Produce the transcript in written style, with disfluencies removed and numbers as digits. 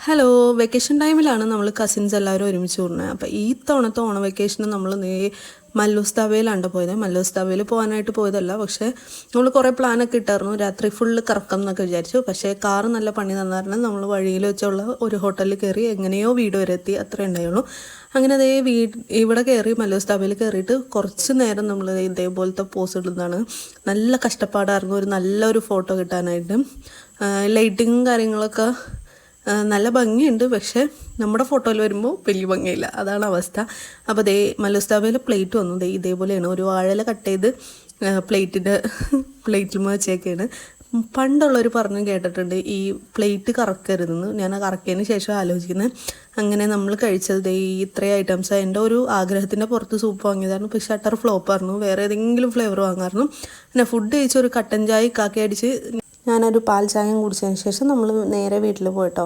Hello vacation ടൈമിലാണ് നമ്മൾ cousins എല്ലാവരും ഒരുമിച്ച് കൂടുന്നത്. അപ്പോൾ ഈ തവണത്തെ ഓണ വെക്കേഷന് നമ്മൾ മല്ലൂസ് ദാബയിലാണ് പോയത്. മല്ലൂസ് ദാബയിൽ പോകാനായിട്ട് പോയതല്ല, പക്ഷേ നമ്മൾ കുറേ പ്ലാനൊക്കെ ഇട്ടായിരുന്നു. രാത്രി ഫുള്ള് കറക്കം എന്നൊക്കെ വിചാരിച്ചു. പക്ഷേ കാറ് നല്ല പണി തന്നായിരുന്നു. നമ്മൾ വഴിയിൽ വെച്ചുള്ള ഒരു ഹോട്ടലിൽ കയറി എങ്ങനെയോ വീട് വരെ എത്തി, അത്രേ ഉണ്ടായുള്ളൂ. അങ്ങനെ അതേ ഇവിടെ കയറി മല്ലൂസ് ദാബയിൽ കയറിയിട്ട് കുറച്ച് നേരം നമ്മൾ ഇതേപോലത്തെ പോസ് ഇടുന്നതാണ്. നല്ല കഷ്ടപ്പാടായിരുന്നു നല്ലൊരു ഫോട്ടോ കിട്ടാനായിട്ട്. ലൈറ്റിങ്ങും കാര്യങ്ങളൊക്കെ നല്ല ഭംഗിയുണ്ട്, പക്ഷേ നമ്മുടെ ഫോട്ടോയിൽ വരുമ്പോൾ വലിയ ഭംഗിയില്ല, അതാണ് അവസ്ഥ. അപ്പോൾ ദേ മല്ലൂസ് ദാബയിൽ പ്ലേറ്റ് വന്നു. ദേ ഇതേപോലെയാണ്, ഒരു വാഴയില കട്ട് ചെയ്ത് പ്ലേറ്റിൽ വെച്ചേക്കാണ്. പണ്ടുള്ളവർ പറഞ്ഞു കേട്ടിട്ടുണ്ട് ഈ പ്ലേറ്റ് കറക്കരുതെന്ന്. ഞാൻ കറക്കിയതിന് ശേഷം ആലോചിക്കുന്നത്. അങ്ങനെ നമ്മൾ കഴിച്ചത് ദേ ഇത്രയും ഐറ്റംസ്. എൻ്റെ ഒരു ആഗ്രഹത്തിൻ്റെ പുറത്ത് സൂപ്പ് വാങ്ങിയതായിരുന്നു, പക്ഷേ ഷട്ടർ ഫ്ലോപ്പായിരുന്നു. വേറെ ഏതെങ്കിലും ഫ്ലേവർ വാങ്ങാമായിരുന്നു. പിന്നെ ഫുഡ് കഴിച്ച് ഒരു കട്ടൻ ചായ കാക്കി അടിച്ച് ഞാനൊരു പാൽ ചായയും കുടിച്ചതിന് ശേഷം നമ്മൾ നേരെ വീട്ടിൽ പോയിട്ടോ.